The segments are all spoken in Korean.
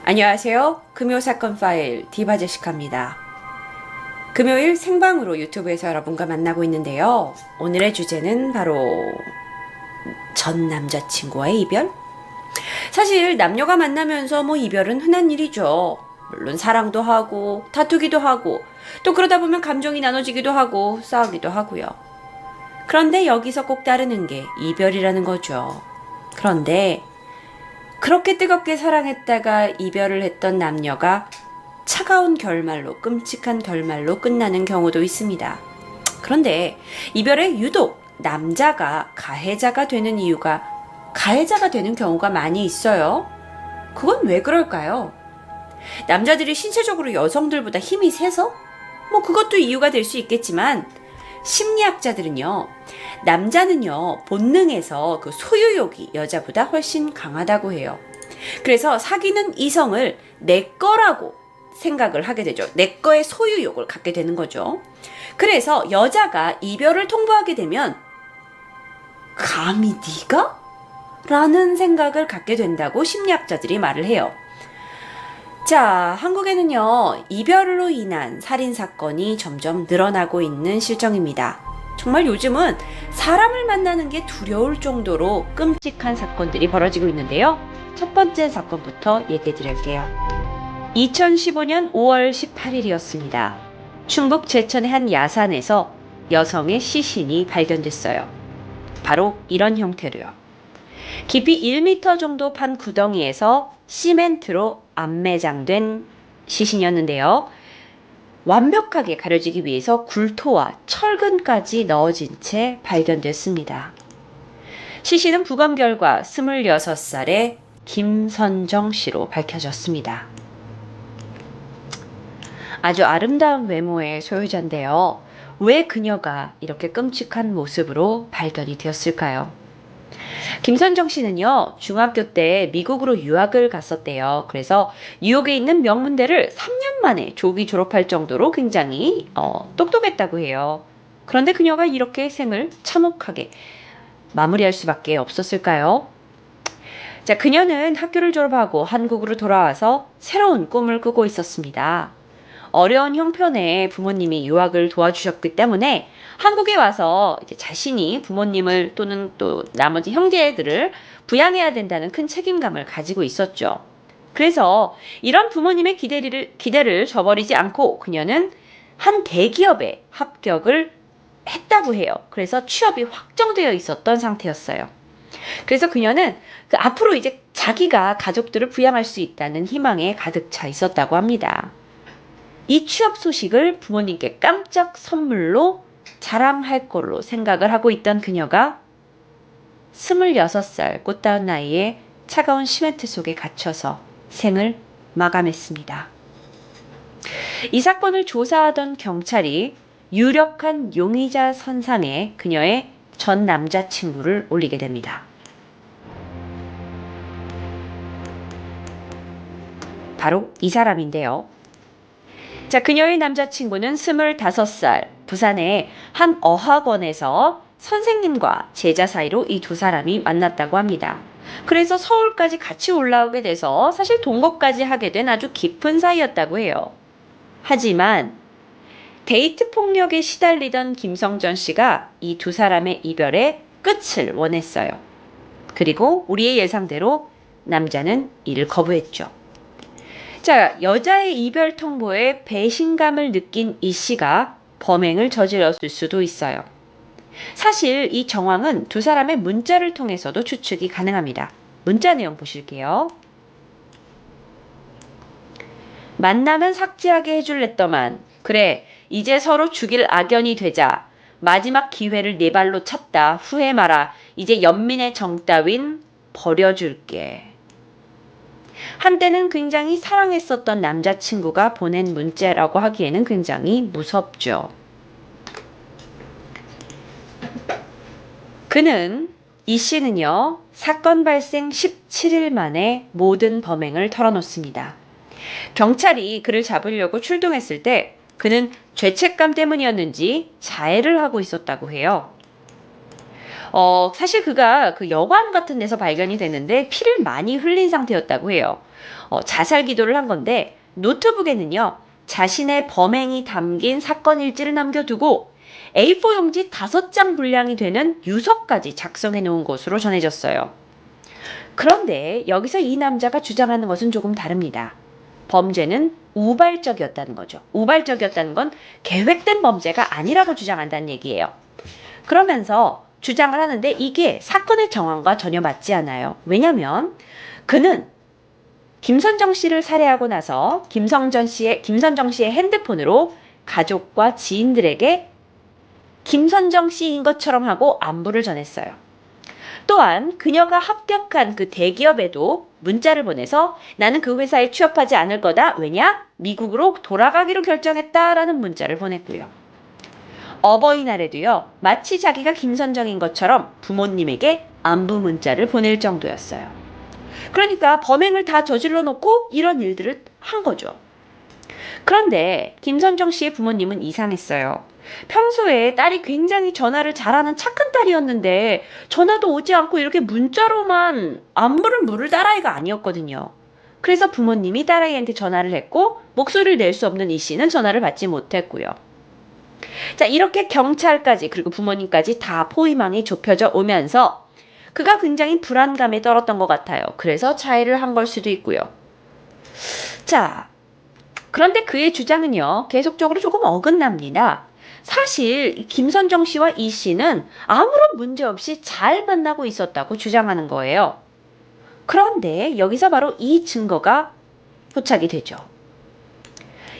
안녕하세요. 금요사건 파일 디바제시카입니다. 금요일 생방으로 유튜브에서 여러분과 만나고 있는데요. 오늘의 주제는 바로 전 남자친구와의 이별? 사실 남녀가 만나면서 이별은 흔한 일이죠. 물론 사랑도 하고 다투기도 하고 또 그러다 보면 감정이 나눠지기도 하고 싸우기도 하고요. 그런데 여기서 꼭 따르는 게 이별이라는 거죠. 그런데 그렇게 뜨겁게 사랑했다가 이별을 했던 남녀가 차가운 결말로, 끔찍한 결말로 끝나는 경우도 있습니다. 그런데 이별에 유독 남자가 가해자가 되는 가해자가 되는 경우가 많이 있어요. 그건 왜 그럴까요? 남자들이 신체적으로 여성들보다 힘이 세서? 그것도 이유가 될 수 있겠지만, 심리학자들은요, 남자는요, 본능에서 그 소유욕이 여자보다 훨씬 강하다고 해요. 그래서 사귀는 이성을 내 거라고 생각을 하게 되죠. 내 거의 소유욕을 갖게 되는 거죠. 그래서 여자가 이별을 통보하게 되면 감히 네가? 라는 생각을 갖게 된다고 심리학자들이 말을 해요. 자, 한국에는요, 이별로 인한 살인사건이 점점 늘어나고 있는 실정입니다. 정말 요즘은 사람을 만나는 게 두려울 정도로 끔찍한 사건들이 벌어지고 있는데요. 첫 번째 사건부터 얘기해 드릴게요. 2015년 5월 18일이었습니다. 충북 제천의 한 야산에서 여성의 시신이 발견됐어요. 바로 이런 형태로요. 깊이 1m 정도 판 구덩이에서 시멘트로 안매장된 시신이었는데요. 완벽하게 가려지기 위해서 굴토와 철근까지 넣어진 채 발견됐습니다. 시신은 부검 결과 26살의 김선정 씨로 밝혀졌습니다. 아주 아름다운 외모의 소유자인데요. 왜 그녀가 이렇게 끔찍한 모습으로 발견이 되었을까요? 김선정 씨는요, 중학교 때 미국으로 유학을 갔었대요. 그래서 뉴욕에 있는 명문대를 3년 만에 조기 졸업할 정도로 굉장히 똑똑했다고 해요. 그런데 그녀가 이렇게 생을 참혹하게 마무리할 수밖에 없었을까요? 자, 그녀는 학교를 졸업하고 한국으로 돌아와서 새로운 꿈을 꾸고 있었습니다. 어려운 형편에 부모님이 유학을 도와주셨기 때문에 한국에 와서 이제 자신이 부모님을 또는 또 나머지 형제들을 부양해야 된다는 큰 책임감을 가지고 있었죠. 그래서 이런 부모님의 기대를 저버리지 않고 그녀는 한 대기업에 합격을 했다고 해요. 그래서 취업이 확정되어 있었던 상태였어요. 그래서 그녀는 앞으로 이제 자기가 가족들을 부양할 수 있다는 희망에 가득 차 있었다고 합니다. 이 취업 소식을 부모님께 깜짝 선물로 자랑할 걸로 생각을 하고 있던 그녀가 26살 꽃다운 나이에 차가운 시멘트 속에 갇혀서 생을 마감했습니다. 이 사건을 조사하던 경찰이 유력한 용의자 선상에 그녀의 전 남자친구를 올리게 됩니다. 바로 이 사람인데요. 자, 그녀의 남자친구는 25살, 부산의 한 어학원에서 선생님과 제자 사이로 이 두 사람이 만났다고 합니다. 그래서 서울까지 같이 올라오게 돼서 사실 동거까지 하게 된 아주 깊은 사이였다고 해요. 하지만 데이트 폭력에 시달리던 김성전 씨가 이 두 사람의 이별의 끝을 원했어요. 그리고 우리의 예상대로 남자는 이를 거부했죠. 자, 여자의 이별 통보에 배신감을 느낀 이 씨가 범행을 저질렀을 수도 있어요. 사실 이 정황은 두 사람의 문자를 통해서도 추측이 가능합니다. 문자 내용 보실게요. 만나면 삭제하게 해줄랬더만. 그래, 이제 서로 죽일 악연이 되자. 마지막 기회를 네 발로 찼다. 후회 마라. 이제 연민의 정 따윈 버려줄게. 한때는 굉장히 사랑했었던 남자친구가 보낸 문자라고 하기에는 굉장히 무섭죠. 이 씨는요, 사건 발생 17일 만에 모든 범행을 털어놓습니다. 경찰이 그를 잡으려고 출동했을 때 그는 죄책감 때문이었는지 자해를 하고 있었다고 해요. 사실 그가 그 여관 같은 데서 발견이 됐는데 피를 많이 흘린 상태였다고 해요. 자살 기도를 한 건데 노트북에는요. 자신의 범행이 담긴 사건 일지를 남겨두고 A4 용지 5장 분량이 되는 유서까지 작성해 놓은 것으로 전해졌어요. 그런데 여기서 이 남자가 주장하는 것은 조금 다릅니다. 범죄는 우발적이었다는 거죠. 우발적이었다는 건 계획된 범죄가 아니라고 주장한다는 얘기예요. 그러면서 주장을 하는데 이게 사건의 정황과 전혀 맞지 않아요. 왜냐하면 그는 김선정 씨를 살해하고 나서 김선정 씨의 핸드폰으로 가족과 지인들에게 김선정 씨인 것처럼 하고 안부를 전했어요. 또한 그녀가 합격한 그 대기업에도 문자를 보내서 나는 그 회사에 취업하지 않을 거다. 왜냐? 미국으로 돌아가기로 결정했다라는 문자를 보냈고요. 어버이날에도요. 마치 자기가 김선정인 것처럼 부모님에게 안부 문자를 보낼 정도였어요. 그러니까 범행을 다 저질러 놓고 이런 일들을 한 거죠. 그런데 김선정 씨의 부모님은 이상했어요. 평소에 딸이 굉장히 전화를 잘하는 착한 딸이었는데 전화도 오지 않고 이렇게 문자로만 안부를 물을 딸아이가 아니었거든요. 그래서 부모님이 딸아이한테 전화를 했고 목소리를 낼 수 없는 이 씨는 전화를 받지 못했고요. 자, 이렇게 경찰까지 그리고 부모님까지 다 포위망이 좁혀져 오면서 그가 굉장히 불안감에 떨었던 것 같아요. 그래서 자해를 한 걸 수도 있고요. 자, 그런데 그의 주장은요. 계속적으로 조금 어긋납니다. 사실 김선정 씨와 이 씨는 아무런 문제 없이 잘 만나고 있었다고 주장하는 거예요. 그런데 여기서 바로 이 증거가 포착이 되죠.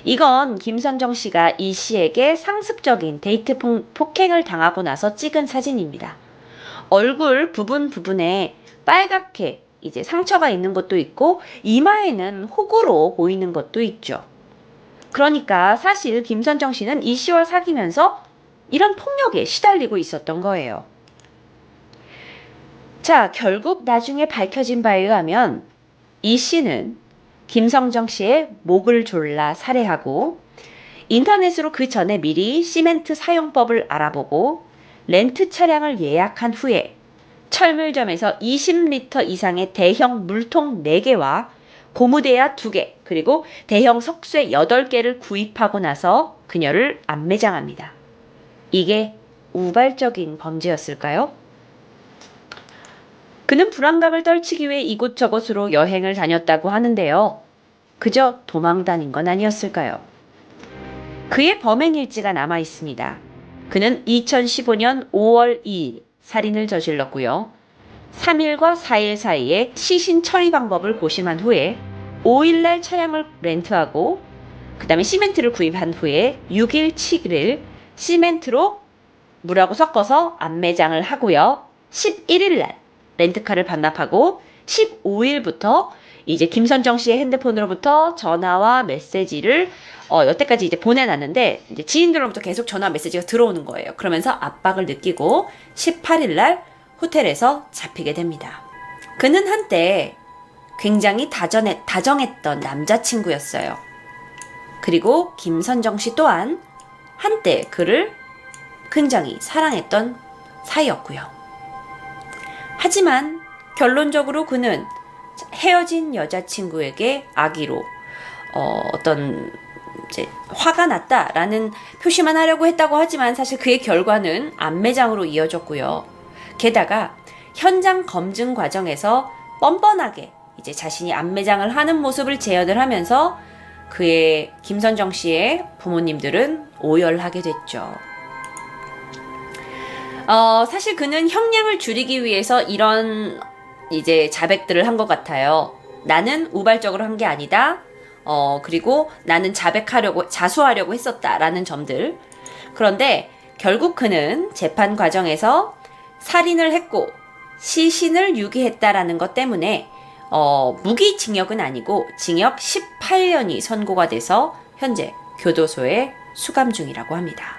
이건 김선정 씨가 이 씨에게 상습적인 데이트 폭행을 당하고 나서 찍은 사진입니다. 얼굴 부분에 빨갛게 이제 상처가 있는 것도 있고 이마에는 혹으로 보이는 것도 있죠. 그러니까 사실 김선정 씨는 이 씨와 사귀면서 이런 폭력에 시달리고 있었던 거예요. 자, 결국 나중에 밝혀진 바에 의하면 이 씨는 김선정 씨의 목을 졸라 살해하고 인터넷으로 그 전에 미리 시멘트 사용법을 알아보고 렌트 차량을 예약한 후에 철물점에서 20리터 이상의 대형 물통 4개와 고무대야 2개, 그리고 대형 석쇠 8개를 구입하고 나서 그녀를 암매장합니다. 이게 우발적인 범죄였을까요? 그는 불안감을 떨치기 위해 이곳저곳으로 여행을 다녔다고 하는데요. 그저 도망 다닌 건 아니었을까요? 그의 범행 일지가 남아 있습니다. 그는 2015년 5월 2일 살인을 저질렀고요. 3일과 4일 사이에 시신 처리 방법을 고심한 후에 5일날 차량을 렌트하고 그 다음에 시멘트를 구입한 후에 6일, 7일 시멘트로 물하고 섞어서 암매장을 하고요. 11일날 렌트카를 반납하고 15일부터 이제 김선정 씨의 핸드폰으로부터 전화와 메시지를 여태까지 이제 보내놨는데 이제 지인들로부터 계속 전화 메시지가 들어오는 거예요. 그러면서 압박을 느끼고 18일날 호텔에서 잡히게 됩니다. 그는 한때 굉장히 다정했던 남자친구였어요. 그리고 김선정 씨 또한 한때 그를 굉장히 사랑했던 사이였고요. 하지만 결론적으로 그는 헤어진 여자친구에게 악의로 어떤 이제 화가 났다라는 표시만 하려고 했다고 하지만 사실 그의 결과는 암매장으로 이어졌고요. 게다가 현장 검증 과정에서 뻔뻔하게 이제 자신이 암매장을 하는 모습을 재현을 하면서 그의 김선정 씨의 부모님들은 오열하게 됐죠. 사실 그는 형량을 줄이기 위해서 이런 이제 자백들을 한 것 같아요. 나는 우발적으로 한 게 아니다. 그리고 나는 자수하려고 했었다라는 점들. 그런데 결국 그는 재판 과정에서 살인을 했고 시신을 유기했다라는 것 때문에 무기징역은 아니고 징역 18년이 선고가 돼서 현재 교도소에 수감 중이라고 합니다.